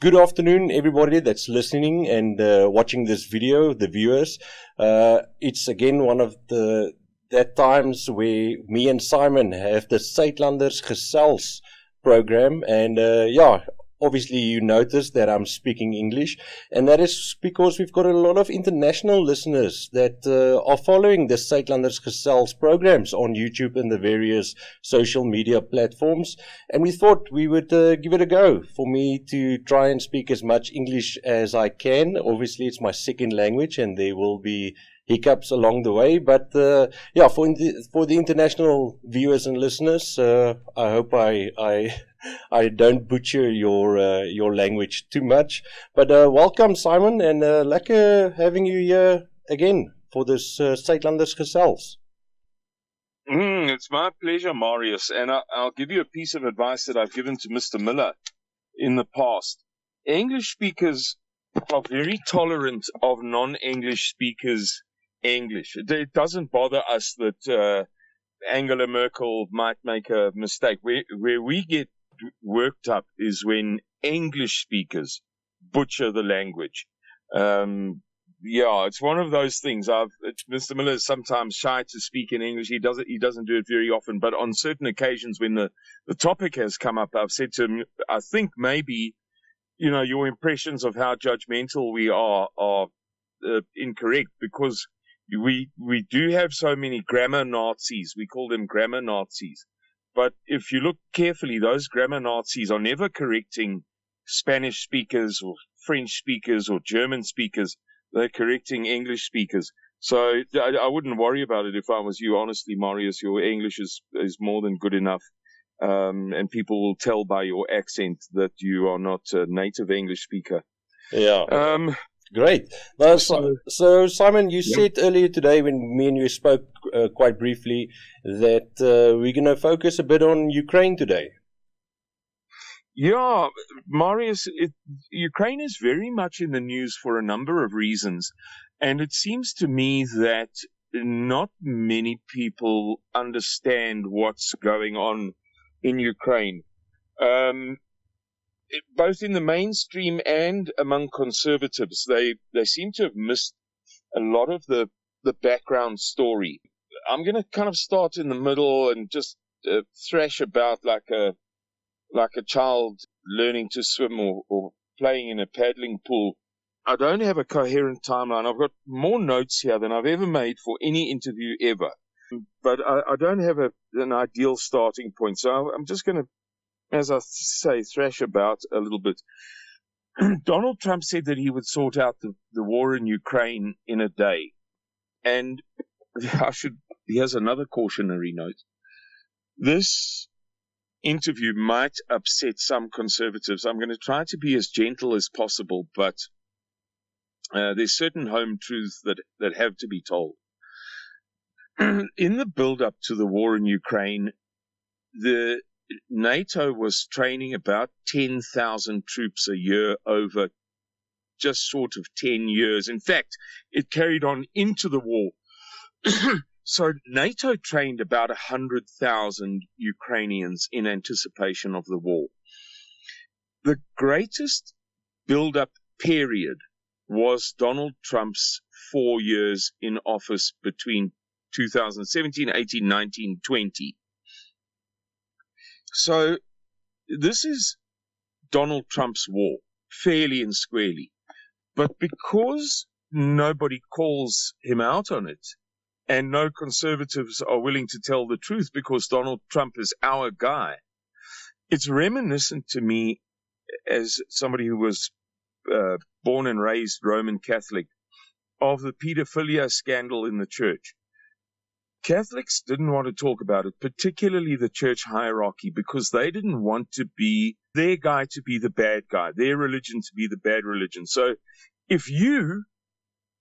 Good afternoon, everybody that's listening and watching this video, the viewers. It's again one of that times where me and Simon have the Suidlanders Gesels program, and obviously you notice that I'm speaking English, and that is because we've got a lot of international listeners that are following the Suidlanders Gesels programs on YouTube and the various social media platforms, and we thought we would give it a go. For me to try and speak as much English as I can. Obviously it's my second language and there will be hiccups along the way, but for the international viewers and listeners, I hope I don't butcher your language too much. But welcome, Simon, and lekker having you here again for this Suidlanders Gesels. It's my pleasure, Marius, and I'll give you a piece of advice that I've given to Mr. Miller in the past. English speakers are very tolerant of non-English speakers' English. It doesn't bother us that Angela Merkel might make a mistake. Where we get worked up is when English speakers butcher the language. It's one of those things. Mr. Miller is sometimes shy to speak in English. He doesn't do it very often, but on certain occasions when the topic has come up, I've said to him, I think maybe, your impressions of how judgmental we are incorrect, because we do have so many grammar Nazis. We call them grammar Nazis. But if you look carefully, those grammar Nazis are never correcting Spanish speakers or French speakers or German speakers. They're correcting English speakers. So I wouldn't worry about it if I was you. Honestly, Marius, your English is more than good enough. And people will tell by your accent that you are not a native English speaker. Yeah. Great. So Simon, you said earlier today when me and you spoke quite briefly that we're going to focus a bit on Ukraine today. Yeah, Marius, Ukraine is very much in the news for a number of reasons. And it seems to me that not many people understand what's going on in Ukraine. Both in the mainstream and among conservatives, they seem to have missed a lot of the background story. I'm going to kind of start in the middle and just thrash about like a child learning to swim or playing in a paddling pool. I don't have a coherent timeline. I've got more notes here than I've ever made for any interview ever. But I don't have an ideal starting point. So I'm just going to, as I say, thrash about a little bit. Donald Trump said that he would sort out the war in Ukraine in a day. And here's another cautionary note. This interview might upset some conservatives. I'm going to try to be as gentle as possible, but there's certain home truths that have to be told. In the build-up to the war in Ukraine, the NATO was training about 10,000 troops a year over just sort of 10 years. In fact, it carried on into the war. So NATO trained about 100,000 Ukrainians in anticipation of the war. The greatest build-up period was Donald Trump's 4 years in office between 2017, 18, 19, 20. So this is Donald Trump's war, fairly and squarely. But because nobody calls him out on it, and no conservatives are willing to tell the truth because Donald Trump is our guy, it's reminiscent to me, as somebody who was born and raised Roman Catholic, of the pedophilia scandal in the church. Catholics didn't want to talk about it, particularly the church hierarchy, because they didn't want to be their guy to be the bad guy, their religion to be the bad religion. So if you,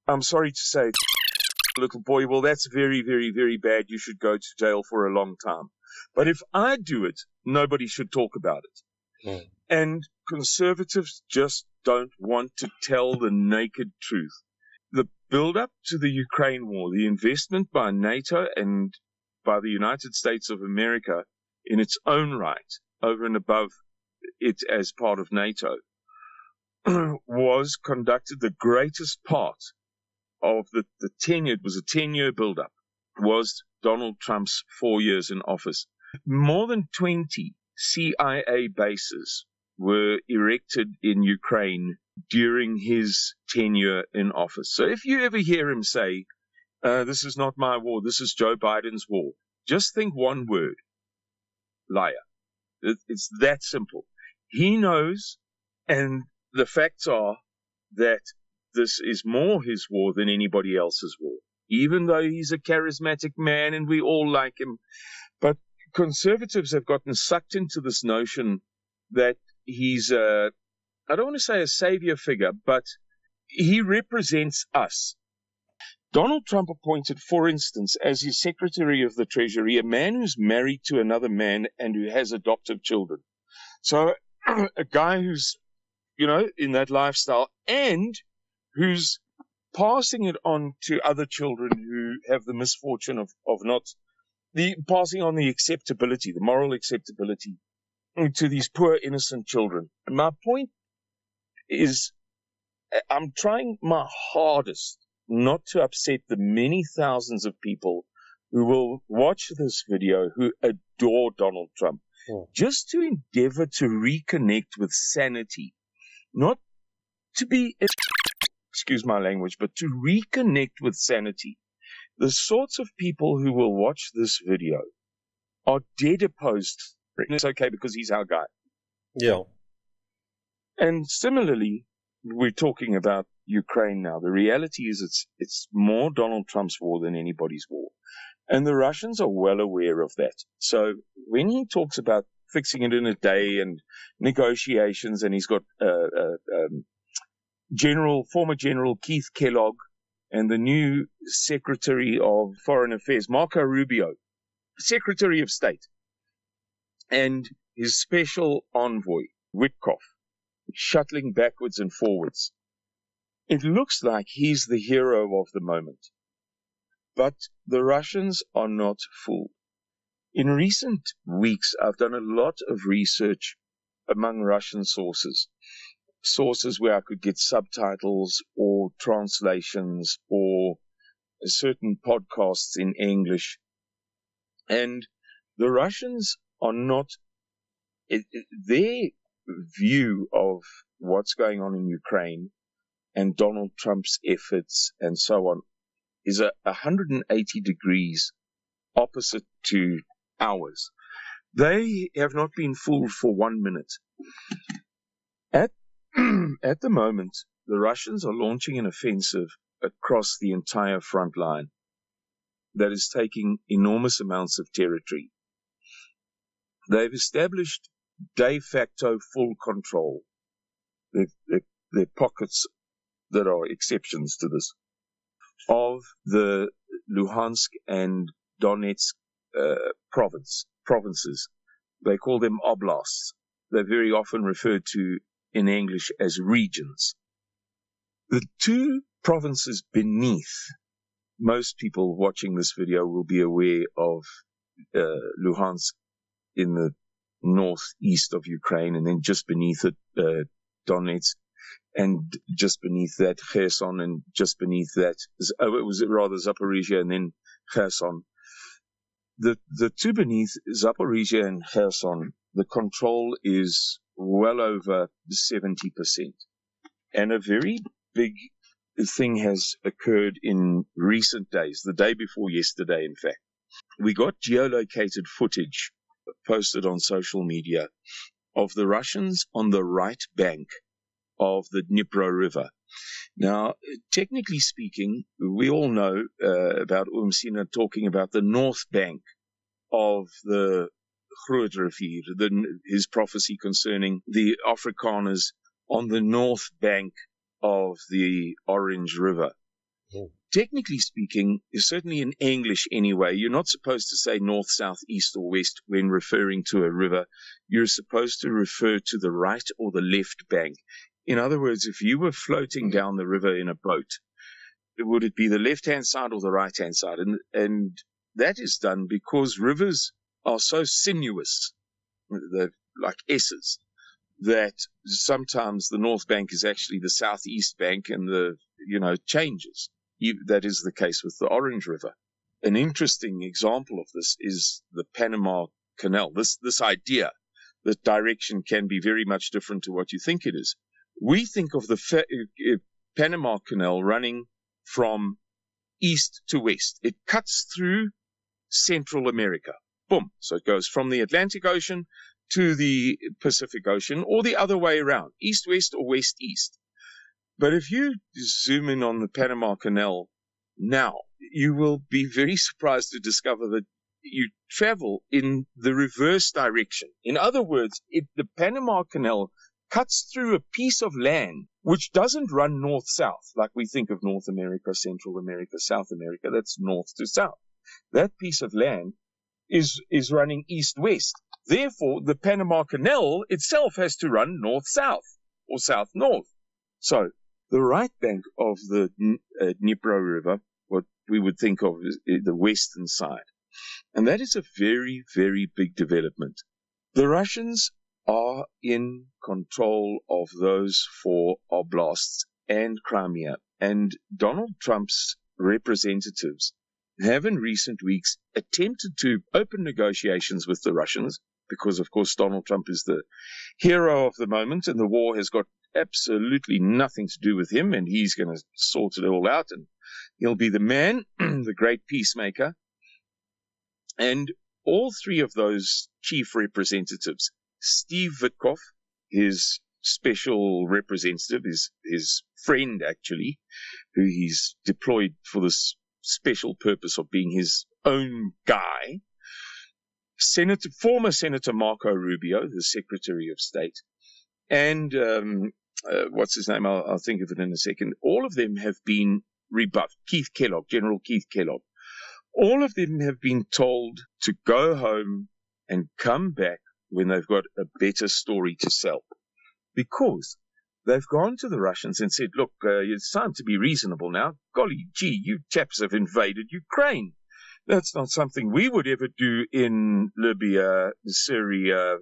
I'm sorry to say, little boy, well, that's very, very, very bad. You should go to jail for a long time. But if I do it, nobody should talk about it. And conservatives just don't want to tell the naked truth. The build-up to the Ukraine war, the investment by NATO and by the United States of America in its own right, over and above it as part of NATO, was conducted the greatest part of the tenure. It was a 10-year build-up, was Donald Trump's 4 years in office. More than 20 CIA bases were erected in Ukraine during his tenure in office. So if you ever hear him say, this is not my war, this is Joe Biden's war, just think one word: liar. It's that simple. He knows, and the facts are that this is more his war than anybody else's war, even though he's a charismatic man and we all like him. But conservatives have gotten sucked into this notion that he's I don't want to say a savior figure, but he represents us. Donald Trump appointed, for instance, as his Secretary of the Treasury, a man who's married to another man and who has adoptive children. So a guy who's, in that lifestyle and who's passing it on to other children who have the misfortune of not passing on the acceptability, the moral acceptability to these poor innocent children. And my point is, I'm trying my hardest not to upset the many thousands of people who will watch this video who adore Donald Trump, just to endeavor to reconnect with sanity, not to be, excuse my language, but to reconnect with sanity. The sorts of people who will watch this video are dead opposed. It's okay because he's our guy. Yeah. And similarly, we're talking about Ukraine now. The reality is it's more Donald Trump's war than anybody's war. And the Russians are well aware of that. So when he talks about fixing it in a day and negotiations, and he's got former General Keith Kellogg and the new Secretary of Foreign Affairs, Marco Rubio, Secretary of State, and his special envoy, Witkoff, shuttling backwards and forwards. It looks like he's the hero of the moment. But the Russians are not fooled. In recent weeks, I've done a lot of research among Russian sources where I could get subtitles or translations or certain podcasts in English. And the Russians are not, their view of what's going on in Ukraine and Donald Trump's efforts and so on is 180 degrees opposite to ours. They have not been fooled for 1 minute. At the moment, the Russians are launching an offensive across the entire front line that is taking enormous amounts of territory. They've established de facto full control. There are pockets that are exceptions to this, of the Luhansk and Donetsk provinces. They call them oblasts. They're very often referred to in English as regions. The two provinces beneath, most people watching this video will be aware of Luhansk in the northeast of Ukraine, and then just beneath it, Donetsk, and just beneath that, Kherson, and just beneath that, it was rather Zaporizhia and then Kherson. The two beneath Zaporizhia and Kherson, the control is well over 70%. And a very big thing has occurred in recent days, the day before yesterday, in fact. We got geolocated footage posted on social media of the Russians on the right bank of the Dnipro River. Now, technically speaking, we all know about Umsina talking about the north bank of the Groot Rivier, his prophecy concerning the Afrikaners on the north bank of the Orange River. Oh. Technically speaking, certainly in English anyway, you're not supposed to say north, south, east, or west when referring to a river. You're supposed to refer to the right or the left bank. In other words, if you were floating down the river in a boat, would it be the left-hand side or the right-hand side? And that is done because rivers are so sinuous. They're like S's. that sometimes the North Bank is actually the Southeast Bank, and changes. That is the case with the Orange River. An interesting example of this is the Panama Canal. This idea that direction can be very much different to what you think it is. We think of the Panama Canal running from east to west. It cuts through Central America. Boom. So it goes from the Atlantic Ocean to the Pacific Ocean, or the other way around, east-west or west-east. But if you zoom in on the Panama Canal now, you will be very surprised to discover that you travel in the reverse direction. In other words, the Panama Canal cuts through a piece of land which doesn't run north-south, like we think of North America, Central America, South America. That's north to south. That piece of land is running east-west. Therefore, the Panama Canal itself has to run north-south or south-north. So the right bank of the Dnipro River, what we would think of as the western side, and that is a very, very big development. The Russians are in control of those four oblasts and Crimea, and Donald Trump's representatives have in recent weeks attempted to open negotiations with the Russians, because of course Donald Trump is the hero of the moment and the war has got absolutely nothing to do with him, and he's going to sort it all out, and he'll be the man, the great peacemaker. And all three of those chief representatives, Steve Witkoff, his special representative, his friend actually, who he's deployed for this special purpose of being his own guy, former Senator Marco Rubio, the Secretary of State, and what's his name? I'll think of it in a second. All of them have been rebuffed. General Keith Kellogg. All of them have been told to go home and come back when they've got a better story to sell. Because they've gone to the Russians and said, look, it's time to be reasonable now. Golly gee, you chaps have invaded Ukraine. That's not something we would ever do in Libya, Syria,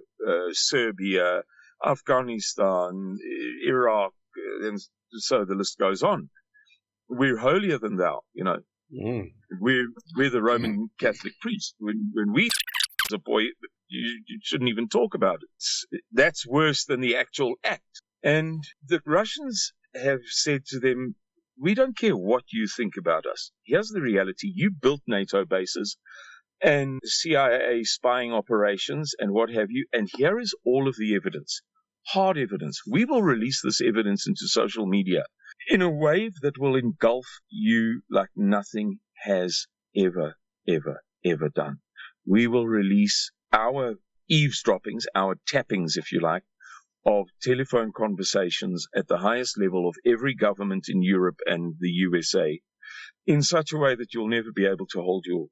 Serbia, Afghanistan, Iraq, and so the list goes on. We're holier than thou, We're the Roman Catholic priest. When we as a boy, you shouldn't even talk about it. That's worse than the actual act. And the Russians have said to them, we don't care what you think about us. Here's the reality. You built NATO bases and CIA spying operations and what have you, and here is all of the evidence, hard evidence. We will release this evidence into social media in a wave that will engulf you like nothing has ever done. We will release our eavesdroppings, our tappings, if you like, of telephone conversations at the highest level of every government in Europe and the USA in such a way that you'll never be able to hold your,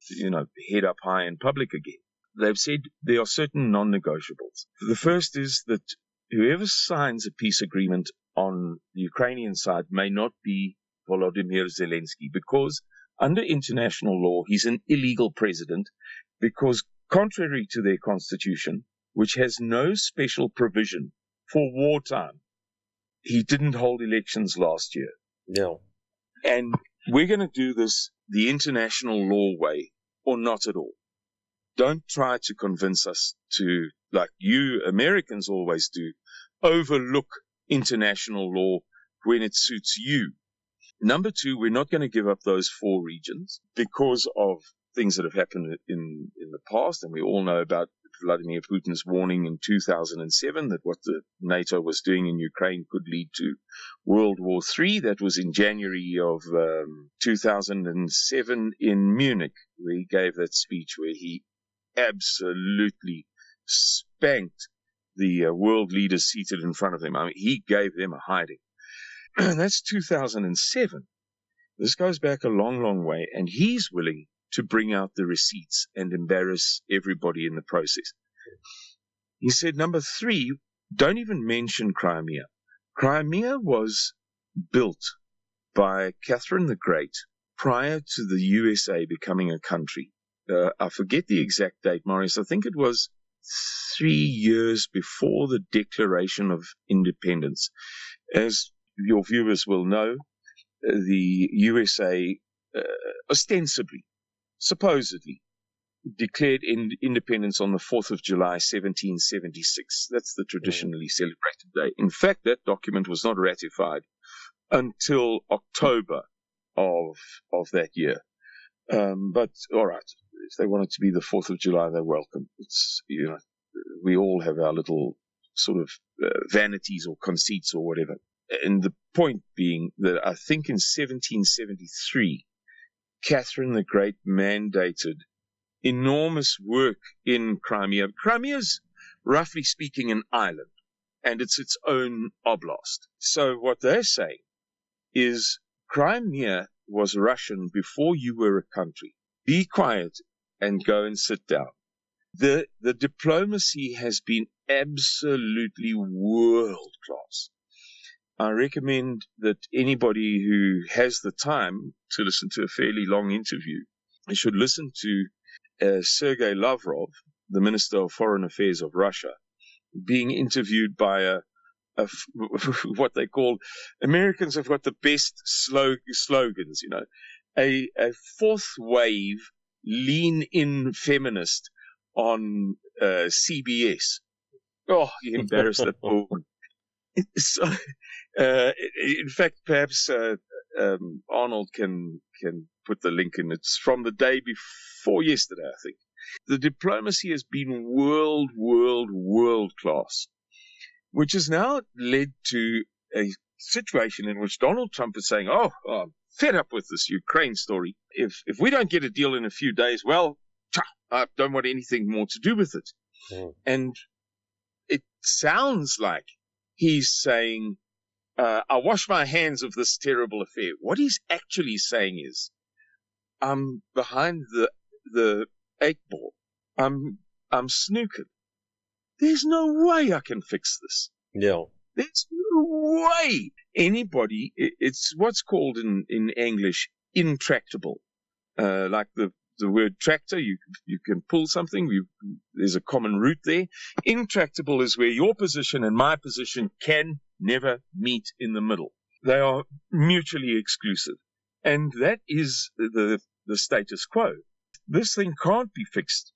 head up high in public again. They've said there are certain non-negotiables. The first is that whoever signs a peace agreement on the Ukrainian side may not be Volodymyr Zelensky, because under international law, he's an illegal president, because contrary to their constitution, which has no special provision for wartime, he didn't hold elections last year. No. And we're going to do this the international law way, or not at all. Don't try to convince us to, like you Americans always do, overlook international law when it suits you. Number two, we're not going to give up those 4 regions because of things that have happened in the past, and we all know about Vladimir Putin's warning in 2007 that what the NATO was doing in Ukraine could lead to World War III. That was in January of 2007 in Munich, where he gave that speech where he absolutely spanked the world leaders seated in front of him. I mean, he gave them a hiding. That's 2007. This goes back a long, long way, and he's willing to bring out the receipts and embarrass everybody in the process. He said, number 3, don't even mention Crimea. Crimea was built by Catherine the Great prior to the USA becoming a country. I forget the exact date, Marius. I think it was 3 years before the Declaration of Independence. As your viewers will know, the USA ostensibly, supposedly, declared independence on the 4th of July, 1776. That's the traditionally celebrated day. In fact, that document was not ratified until October of that year. But all right, if they want it to be the 4th of July, they're welcome. It's, we all have our little sort of vanities or conceits or whatever. And the point being that I think in 1773, Catherine the Great mandated enormous work in Crimea. Crimea's, roughly speaking, an island, and it's its own oblast. So what they're saying is Crimea was Russian before you were a country. Be quiet and go and sit down. The diplomacy has been absolutely world class. I recommend that anybody who has the time to listen to a fairly long interview should listen to Sergey Lavrov, the Minister of Foreign Affairs of Russia, being interviewed by what they call, Americans have got the best slogans, a fourth wave lean-in feminist on CBS. Oh, you embarrassed that poor one. So, in fact, perhaps Arnold can put the link in. It's from the day before yesterday, I think. The diplomacy has been world class, which has now led to a situation in which Donald Trump is saying, I'm fed up with this Ukraine story. If we don't get a deal in a few days, well, I don't want anything more to do with it. And it sounds like he's saying, I wash my hands of this terrible affair. What he's actually saying is, I'm behind the 8 ball. I'm snookered. There's no way I can fix this. Yeah. There's no way anybody, it's what's called in English intractable. Like the word tractor, you can pull something, there's a common root there. Intractable is where your position and my position can never meet in the middle. They are mutually exclusive. And that is the status quo. This thing can't be fixed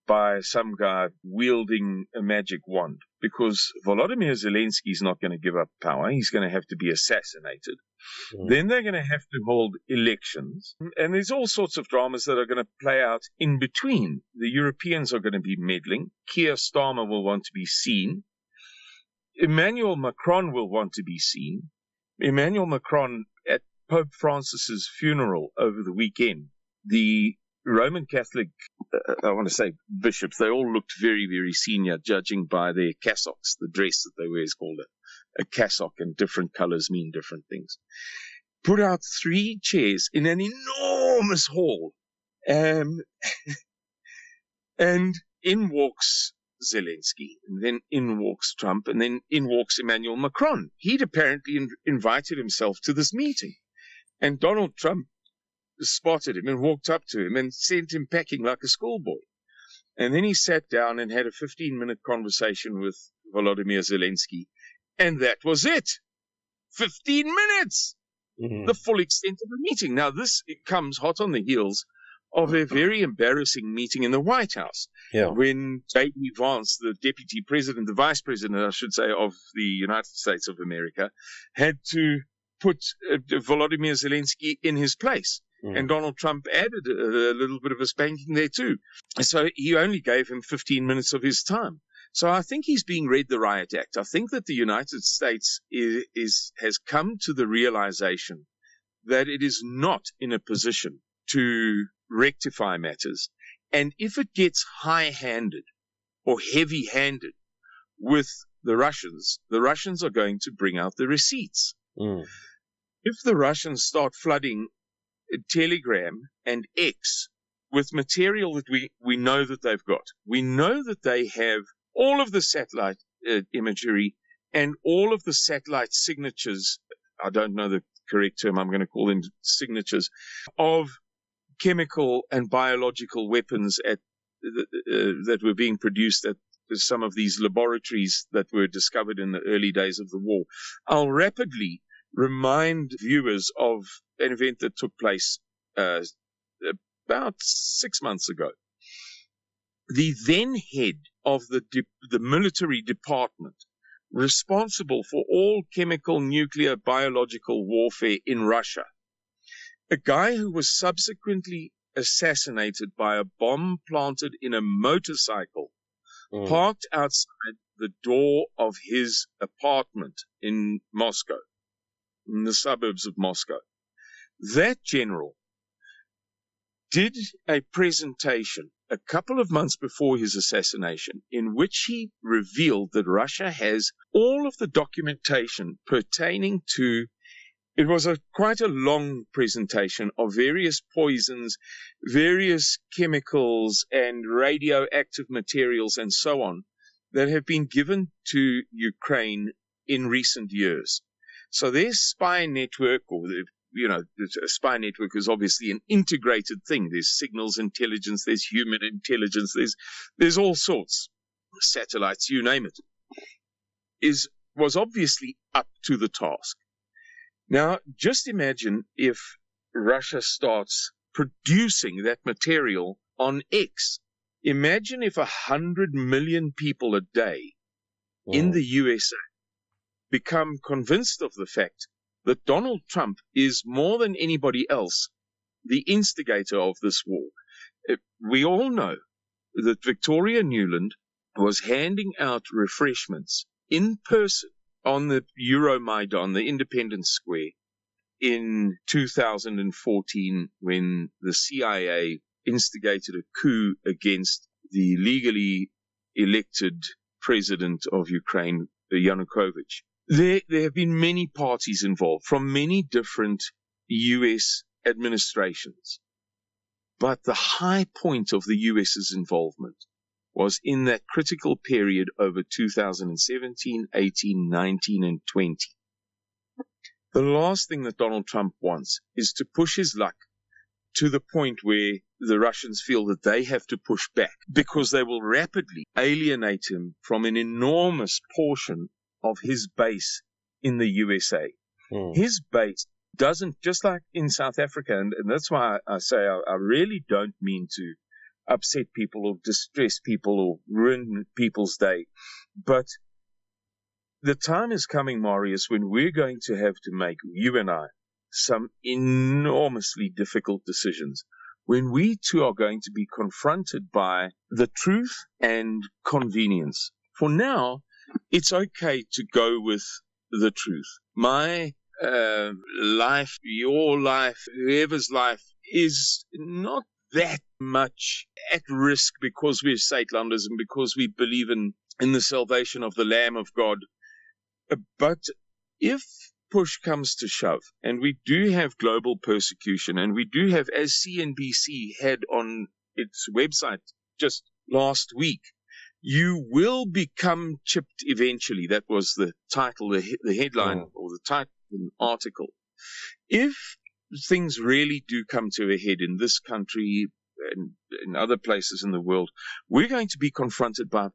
by some guy wielding a magic wand, because Volodymyr Zelensky is not going to give up power. He's going to have to be assassinated. Then they're going to have to hold elections. And there's all sorts of dramas that are going to play out in between. The Europeans are going to be meddling. Keir Starmer will want to be seen. Emmanuel Macron will want to be seen. Emmanuel Macron, at Pope Francis's funeral over the weekend, the Roman Catholic, I want to say bishops, they all looked very, very senior, judging by their cassocks. The dress that they wear is called a cassock, and different colors mean different things. Put out 3 chairs in an enormous hall, and in walks Zelensky, and then in walks Trump, and then in walks Emmanuel Macron. He'd apparently invited himself to this meeting, and Donald Trump spotted him and walked up to him and sent him packing like a schoolboy. And then he sat down and had a 15-minute conversation with Volodymyr Zelensky, and that was it. 15 minutes! The full extent of the meeting. Now, it comes hot on the heels of a very embarrassing meeting in the White House, when J.D. Vance, the deputy president, the vice president, I should say, of the United States of America, had to put Volodymyr Zelensky in his place. And Donald Trump added a little bit of a spanking there too. So he only gave him 15 minutes of his time. So I think he's being read the Riot Act. I think that the United States has come to the realization that it is not in a position to rectify matters. And if it gets high-handed or heavy-handed with the Russians are going to bring out the receipts. If the Russians start flooding Telegram and X with material that we know that they've got. We know that they have all of the satellite imagery and all of the satellite signatures. I don't know the correct term. I'm going to call them signatures of chemical and biological weapons that were being produced at some of these laboratories that were discovered in the early days of the war. I'll rapidly remind viewers of an event that took place about 6 months ago. The then head of the military department responsible for all chemical, nuclear, biological warfare in Russia, a guy who was subsequently assassinated by a bomb planted in a motorcycle parked outside the door of his apartment in Moscow, in the suburbs of Moscow. That general did a presentation a couple of months before his assassination in which he revealed that Russia has all of the documentation pertaining to, it was quite a long presentation of various poisons, various chemicals and radioactive materials and so on that have been given to Ukraine in recent years. So their spy network, or a spy network is obviously an integrated thing. There's signals intelligence, there's human intelligence, there's all sorts, satellites, you name it, was obviously up to the task. Now, just imagine if Russia starts producing that material on X. Imagine if 100 million people a day in the USA become convinced of the fact that Donald Trump is more than anybody else the instigator of this war. We all know that Victoria Nuland was handing out refreshments in person on the Euromaidan, the Independence Square, in 2014 when the CIA instigated a coup against the legally elected president of Ukraine, Yanukovych. There have been many parties involved from many different U.S. administrations. But the high point of the U.S.'s involvement was in that critical period over 2017, 18, 19, and 20. The last thing that Donald Trump wants is to push his luck to the point where the Russians feel that they have to push back, because they will rapidly alienate him from an enormous portion of his base in the USA. His base doesn't, just like in South Africa, and that's why I say I really don't mean to upset people or distress people or ruin people's day, but the time is coming, Marius, when we're going to have to make, you and I, some enormously difficult decisions, when we too are going to be confronted by the truth and convenience. For now, it's okay to go with the truth. My life, your life, whoever's life is not that much at risk because we're Suidlanders and because we believe in the salvation of the Lamb of God. But if push comes to shove, and we do have global persecution, and we do have, as CNBC had on its website just last week, you will become chipped eventually. That was the title, the headline, or the title of the article. If things really do come to a head in this country and in other places in the world, we're going to be confronted by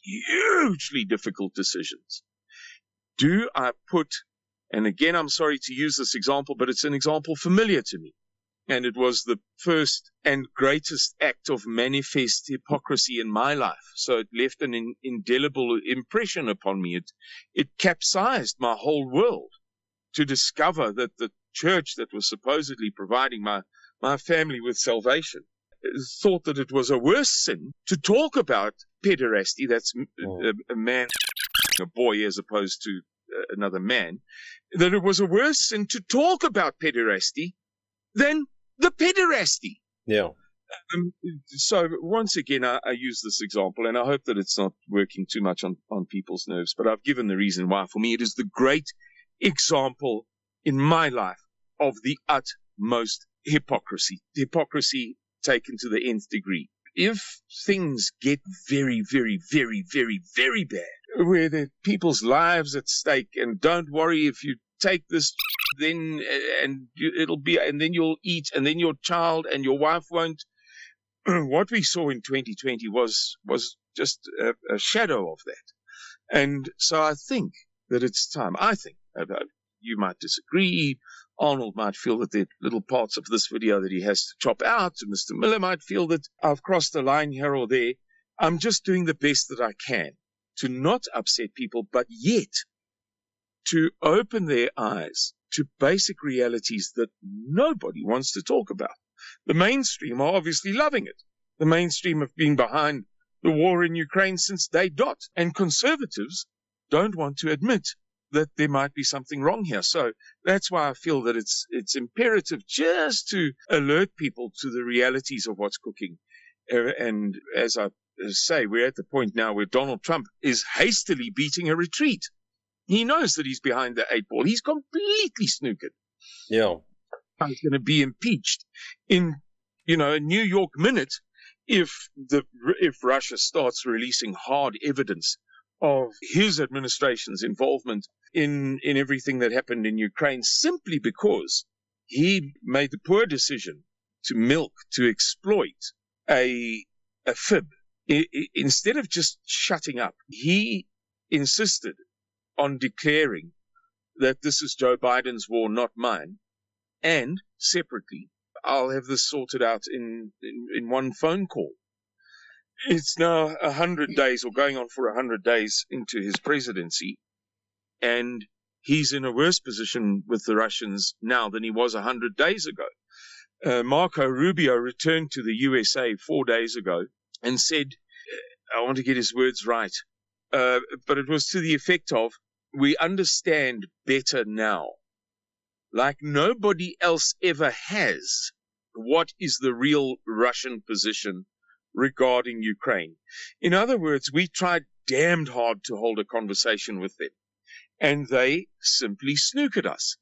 hugely difficult decisions. Do I put, and again, I'm sorry to use this example, but it's an example familiar to me. And it was the first and greatest act of manifest hypocrisy in my life. So it left an indelible impression upon me. It capsized my whole world to discover that the church that was supposedly providing my family with salvation thought that it was a worse sin to talk about pederasty, that's a man, a boy as opposed to another man, that it was a worse sin to talk about pederasty than the pederasty. Yeah. So once again, I use this example, and I hope that it's not working too much on people's nerves, but I've given the reason why. For me, it is the great example in my life of the utmost hypocrisy taken to the nth degree. If things get very, very, very, very, very bad, where the people's lives at stake, and don't worry, if you take this, then it'll be, and then you'll eat, and then your child and your wife won't. What we saw in 2020 was just a shadow of that. And so I think that it's time. I think, you might disagree. Arnold might feel that there are little parts of this video that he has to chop out. Mr. Miller might feel that I've crossed a line here or there. I'm just doing the best that I can to not upset people, but yet to open their eyes to basic realities that nobody wants to talk about. The mainstream are obviously loving it. The mainstream have been behind the war in Ukraine since day dot, and conservatives don't want to admit that there might be something wrong here. So that's why I feel that it's imperative just to alert people to the realities of what's cooking. And as I say, we're at the point now where Donald Trump is hastily beating a retreat. He knows that he's behind the 8 ball. He's completely snookered. Yeah. He's going to be impeached in, a New York minute if Russia starts releasing hard evidence of his administration's involvement in everything that happened in Ukraine, simply because he made the poor decision to exploit a fib. Instead of just shutting up, he insisted on declaring that this is Joe Biden's war, not mine. And separately, I'll have this sorted out in one phone call. It's now 100 days, or going on for 100 days into his presidency, and he's in a worse position with the Russians now than he was 100 days ago. Marco Rubio returned to the USA 4 days ago and said, I want to get his words right, but it was to the effect of, we understand better now, like nobody else ever has, what is the real Russian position regarding Ukraine. In other words, we tried damned hard to hold a conversation with them, and they simply snookered us.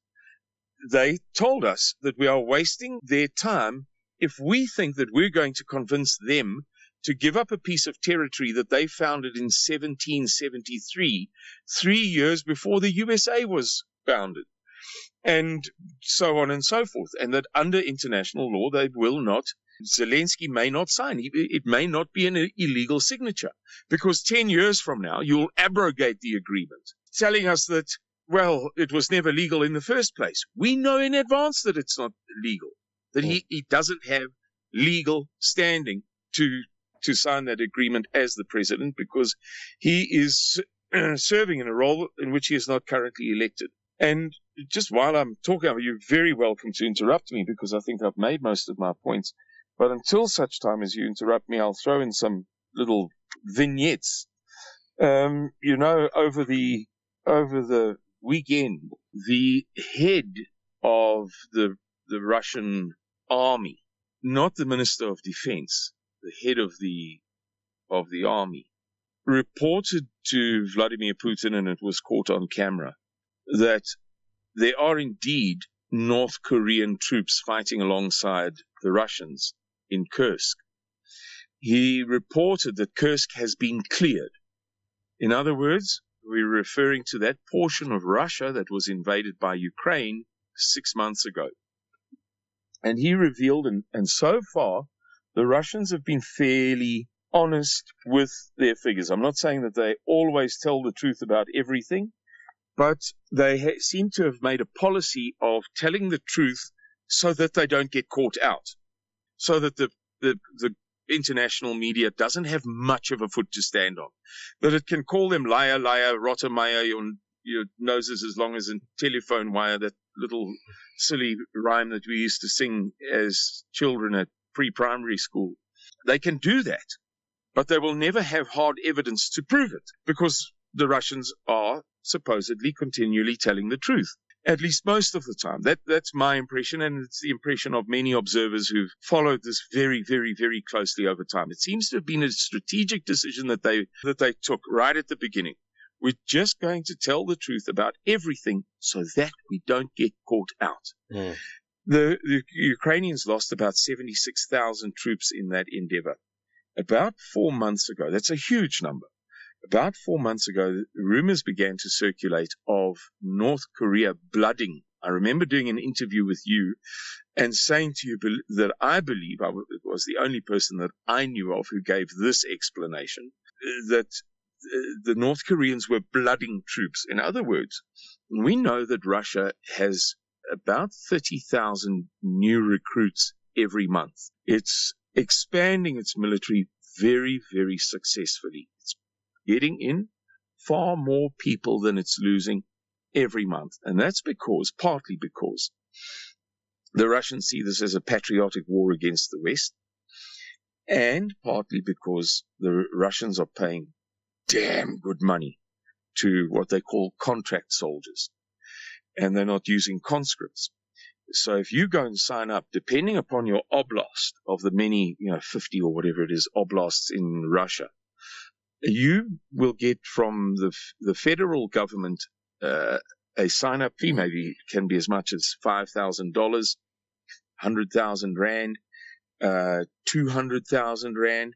They told us that we are wasting their time if we think that we're going to convince them to give up a piece of territory that they founded in 1773, 3 years before the USA was founded, and so on and so forth, and that under international law they will not. Zelensky may not sign. It may not be an illegal signature, because 10 years from now, you'll abrogate the agreement, telling us that, well, it was never legal in the first place. We know in advance that it's not legal, that he doesn't have legal standing to sign that agreement as the president, because he is serving in a role in which he is not currently elected. And just while I'm talking, you're very welcome to interrupt me, because I think I've made most of my points. But until such time as you interrupt me, I'll throw in some little vignettes. Over the weekend, the head of the Russian army, not the Minister of Defense, the head of the army, reported to Vladimir Putin, and it was caught on camera, that there are indeed North Korean troops fighting alongside the Russians in Kursk. He reported that Kursk has been cleared. In other words, we're referring to that portion of Russia that was invaded by Ukraine 6 months ago. And he revealed, and so far, the Russians have been fairly honest with their figures. I'm not saying that they always tell the truth about everything, but they seem to have made a policy of telling the truth so that they don't get caught out, so that the international media doesn't have much of a foot to stand on, that it can call them liar, liar, Rottermeier, your nose is as long as a telephone wire, that little silly rhyme that we used to sing as children at pre-primary school. They can do that, but they will never have hard evidence to prove it, because the Russians are supposedly continually telling the truth, at least most of the time. That's my impression, and it's the impression of many observers who've followed this very, very, very closely over time. It seems to have been a strategic decision that they took right at the beginning. We're just going to tell the truth about everything so that we don't get caught out. Mm. The Ukrainians lost about 76,000 troops in that endeavor. About 4 months ago, that's a huge number. About 4 months ago, rumors began to circulate of North Korea blooding. I remember doing an interview with you and saying to you that I believe I was the only person that I knew of who gave this explanation, the North Koreans were blooding troops. In other words, we know that Russia has about 30,000 new recruits every month. It's expanding its military very, very successfully. It's getting in far more people than it's losing every month. And that's partly because the Russians see this as a patriotic war against the West, and partly because the Russians are paying damn good money to what they call contract soldiers, and they're not using conscripts. So if you go and sign up, depending upon your oblast of the many, 50 or whatever it is, oblasts in Russia, you will get from the federal government a sign-up fee. Maybe it can be as much as $5,000, 100,000 rand, 200,000 rand,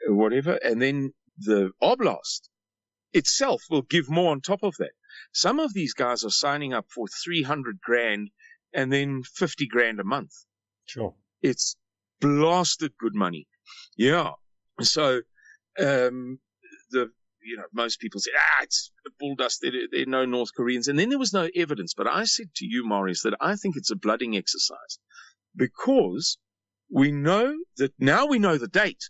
whatever, and then the oblast itself will give more on top of that. Some of these guys are signing up for 300 grand and then 50 grand a month. Sure. It's blasted good money. Yeah. So, most people say, it's bull dust. There are no North Koreans. And then there was no evidence. But I said to you, Marius, that I think it's a blooding exercise because we know that now we know the date.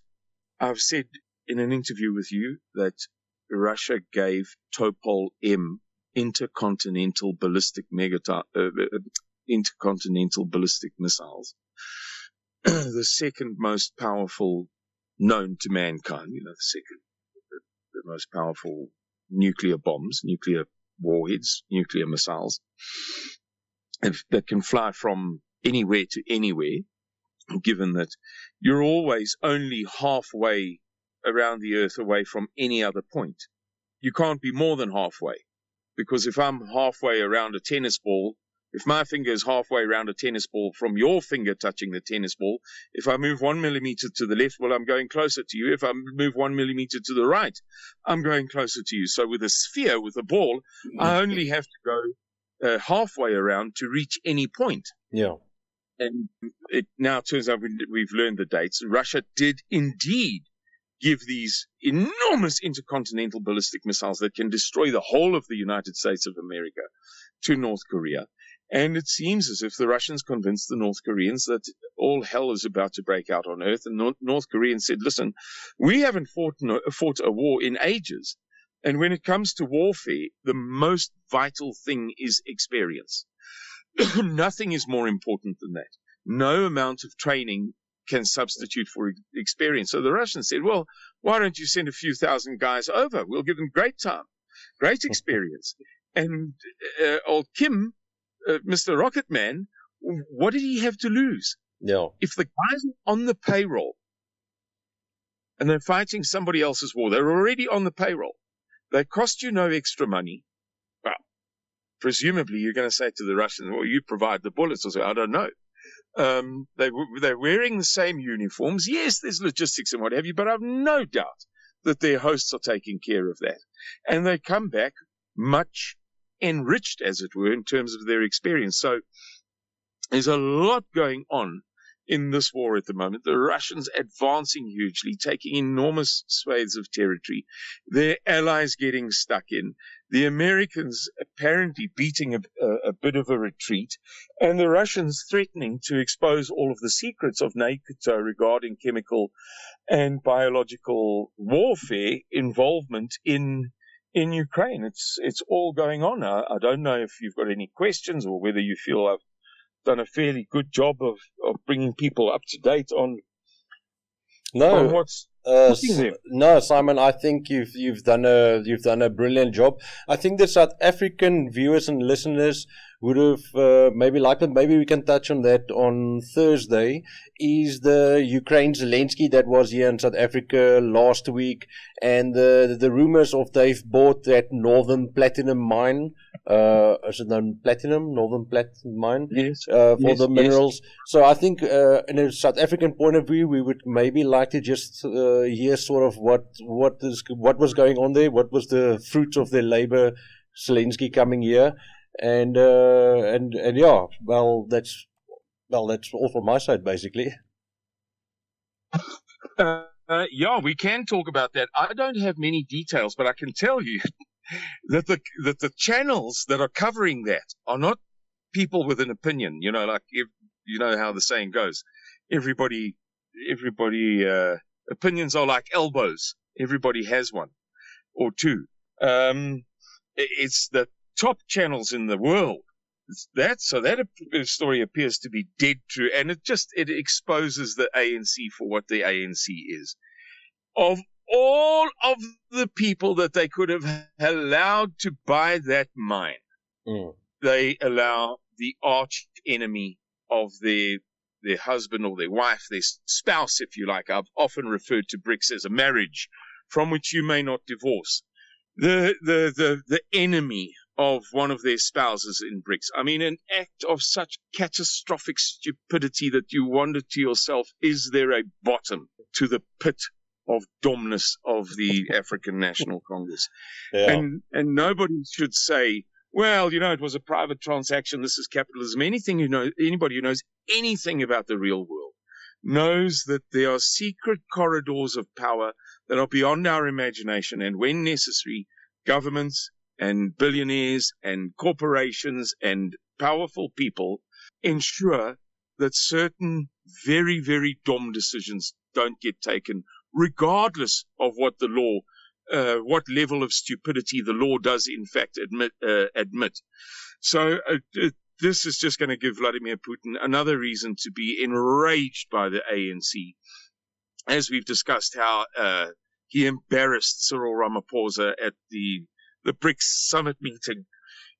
I've said in an interview with you that Russia gave Topol M intercontinental ballistic missiles, the second most powerful known to mankind. The most powerful nuclear bombs, nuclear warheads, nuclear missiles that can fly from anywhere to anywhere. Given that you're always only halfway around the earth away from any other point. You can't be more than halfway, because if I'm halfway around a tennis ball, if my finger is halfway around a tennis ball from your finger touching the tennis ball, if I move 1 millimeter to the left, well, I'm going closer to you. If I move 1 millimeter to the right, I'm going closer to you. So with a sphere, with a ball, I only have to go halfway around to reach any point. Yeah. And it now turns out we've learned the dates. Russia did indeed give these enormous intercontinental ballistic missiles that can destroy the whole of the United States of America to North Korea. And it seems as if the Russians convinced the North Koreans that all hell is about to break out on earth. And North Koreans said, listen, we haven't fought a war in ages. And when it comes to warfare, the most vital thing is experience. Nothing is more important than that. No amount of training can substitute for experience. So the Russians said, well, why don't you send a few thousand guys over? We'll give them great time, great experience. And old Kim, Mr. Rocket Man, what did he have to lose? No. If the guys are on the payroll and they're fighting somebody else's war, they're already on the payroll. They cost you no extra money. Well, presumably you're going to say to the Russians, well, you provide the bullets. Or say, I don't know. They're wearing the same uniforms. Yes, there's logistics and what have you, but I've no doubt that their hosts are taking care of that. And they come back much enriched, as it were, in terms of their experience. So there's a lot going on in this war at the moment. The Russians advancing hugely, taking enormous swathes of territory. Their allies getting stuck in. The Americans apparently beating a bit of a retreat. And the Russians threatening to expose all of the secrets of NATO regarding chemical and biological warfare involvement in Ukraine. It's all going on. I don't know if you've got any questions or whether you feel I've done a fairly good job of bringing people up to date on what's there. No, Simon, I think you've done a brilliant job. I think the South African viewers and listeners would have maybe liked it. Maybe we can touch on that on Thursday. Is the Ukraine Zelensky that was here in South Africa last week, and the rumors of they've bought that Northern Platinum mine. Is it known Platinum? Northern Platinum mine? Yes. For the minerals. Yes. So I think in a South African point of view, we would maybe like to just hear sort of what was going on there. What was the fruits of their labor? Zelensky coming here. And yeah, that's all from my side, basically. Yeah, we can talk about that. I don't have many details, but I can tell you that the channels that are covering that are not people with an opinion. Like if you know how the saying goes, everybody opinions are like elbows. Everybody has one or two. It's the top channels in the world. That story appears to be dead true, and it exposes the ANC for what the ANC is. Of all of the people that they could have allowed to buy that mine, they allow the arch enemy of their husband or their wife, their spouse, if you like. I've often referred to BRICS as a marriage from which you may not divorce. The enemy of one of their spouses in BRICS. I mean, an act of such catastrophic stupidity that you wonder to yourself, is there a bottom to the pit of dumbness of the African National Congress? Yeah. And nobody should say, well, it was a private transaction, this is capitalism. Anybody who knows anything about the real world knows that there are secret corridors of power that are beyond our imagination, and when necessary, governments and billionaires and corporations and powerful people ensure that certain very, very dumb decisions don't get taken, regardless of what the law, what level of stupidity the law does in fact admit. So this is just going to give Vladimir Putin another reason to be enraged by the ANC. As we've discussed, how he embarrassed Cyril Ramaphosa at the BRICS summit meeting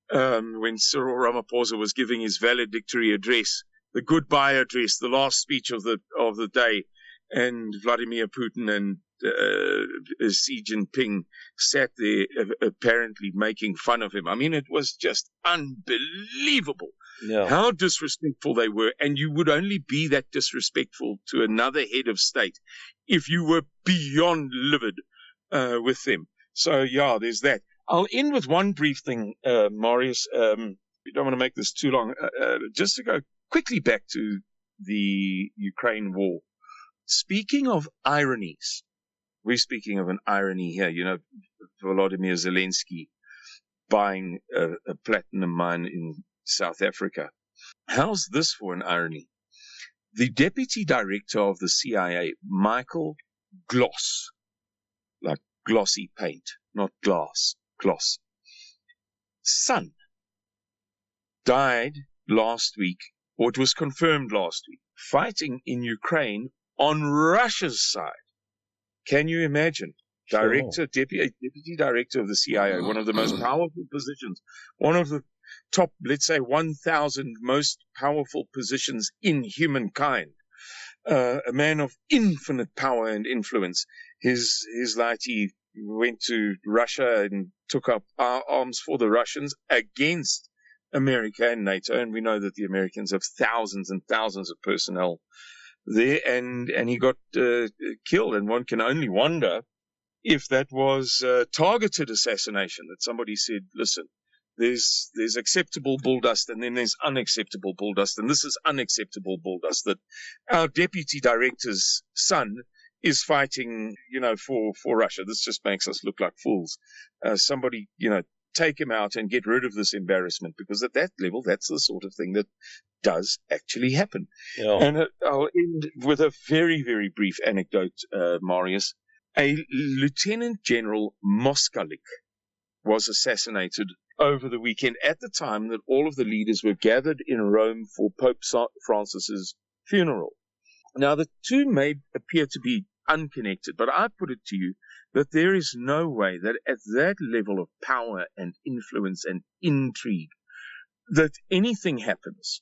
when Cyril Ramaphosa was giving his valedictory address, the goodbye address, the last speech of the day, and Vladimir Putin and Xi Jinping sat there apparently making fun of him. I mean, it was just unbelievable how disrespectful they were, and you would only be that disrespectful to another head of state if you were beyond livid with them. So, yeah, there's that. I'll end with one brief thing, Marius. We don't want to make this too long. Just to go quickly back to the Ukraine war. Speaking of ironies, we're speaking of an irony here. Volodymyr Zelensky buying a platinum mine in South Africa. How's this for an irony? The deputy director of the CIA, Michael Gloss, like glossy paint, not glass, gloss, son, died last week, or it was confirmed last week, fighting in Ukraine on Russia's side. Can you imagine? Deputy director of the CIA, one of the most powerful positions, one of the top, let's say, 1,000 most powerful positions in humankind, a man of infinite power and influence. His laity went to Russia and took up arms for the Russians against America and NATO, and we know that the Americans have thousands and thousands of personnel there, and he got killed, and one can only wonder if that was targeted assassination, that somebody said, listen, there's acceptable bull dust, and then there's unacceptable bull dust, and this is unacceptable bull dust, that our deputy director's son is fighting, for Russia. This just makes us look like fools. Somebody, take him out and get rid of this embarrassment, because at that level, that's the sort of thing that does actually happen. Yeah. And I'll end with a very, very brief anecdote, Marius. A Lieutenant General Moskalik was assassinated over the weekend at the time that all of the leaders were gathered in Rome for Pope Francis's funeral. Now, the two may appear to be unconnected, but I put it to you that there is no way that at that level of power and influence and intrigue that anything happens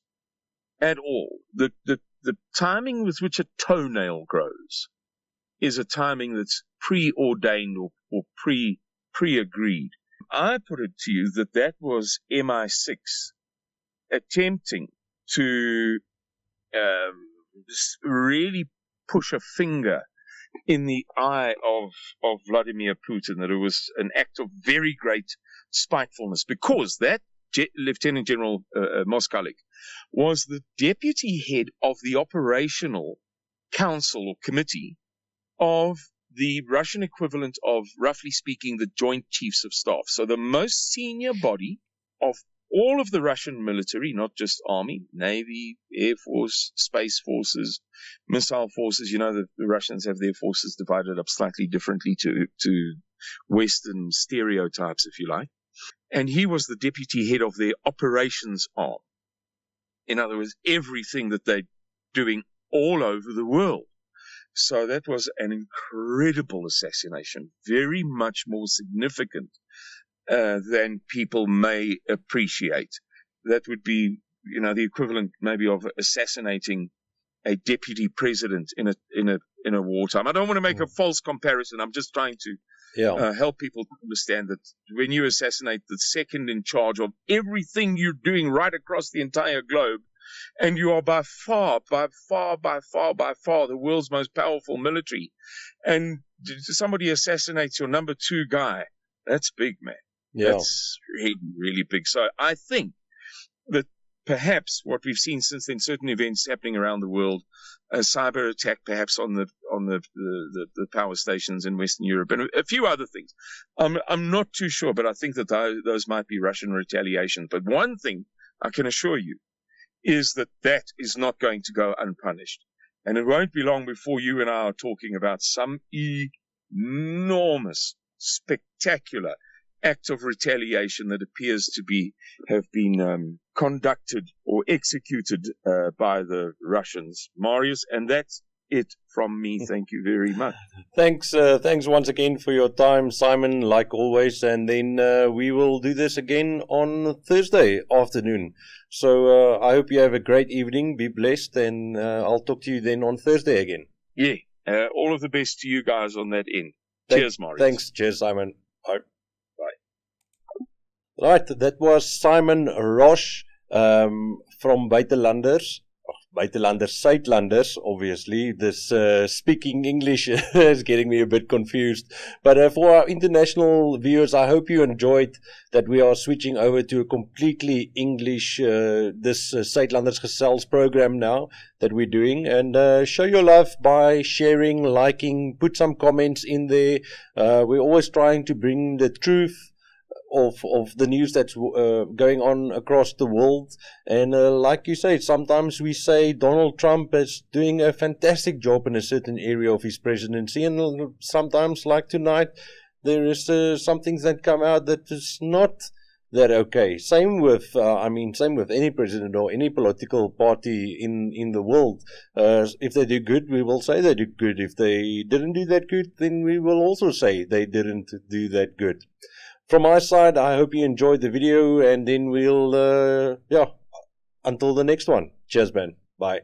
at all. The timing with which a toenail grows is a timing that's preordained or pre-agreed. I put it to you that was MI6 attempting to really push a finger in the eye of Vladimir Putin, that it was an act of very great spitefulness, because that Lieutenant General Moskalik was the deputy head of the operational council or committee of the Russian equivalent of, roughly speaking, the Joint Chiefs of Staff. So the most senior body of all of the Russian military, not just army, navy, air force, space forces, missile forces. You know that the Russians have their forces divided up slightly differently to Western stereotypes, if you like. And he was the deputy head of their operations arm. In other words, everything that they're doing all over the world. So that was an incredible assassination, very much more significant than people may appreciate. That would be, the equivalent maybe of assassinating a deputy president in a wartime. I don't want to make a false comparison. I'm just trying to help people understand that when you assassinate the second in charge of everything you're doing right across the entire globe, and you are by far the world's most powerful military, and somebody assassinates your number 2 guy, that's big, man. Yeah. That's really, really big. So I think that perhaps what we've seen since then, certain events happening around the world, a cyber attack perhaps on the power stations in Western Europe, and a few other things. I'm not too sure, but I think that those might be Russian retaliation. But one thing I can assure you is that is not going to go unpunished. And it won't be long before you and I are talking about some enormous, spectacular act of retaliation that appears to have been conducted or executed by the Russians. Marius, and that's it from me. Thank you very much. Thanks once again for your time, Simon, like always. And then we will do this again on Thursday afternoon. So I hope you have a great evening. Be blessed, and I'll talk to you then on Thursday again. Yeah, all of the best to you guys on that end. Cheers, Marius. Thanks. Cheers, Simon. Bye. Right, that was Simon Roche from Buitenlanders. Suidlanders, obviously. This speaking English is getting me a bit confused. But for our international viewers, I hope you enjoyed that we are switching over to a completely English, this Suidlanders Gesels program now that we're doing. And show your love by sharing, liking, put some comments in there. We're always trying to bring the truth of the news that's going on across the world. And like you say, sometimes we say Donald Trump is doing a fantastic job in a certain area of his presidency, and sometimes, like tonight, there is some things that come out that is not that okay. Same with any president or any political party in the world. If they do good, we will say they do good. If they didn't do that good, then we will also say they didn't do that good. From my side, I hope you enjoyed the video, and then we'll, until the next one. Cheers, man. Bye.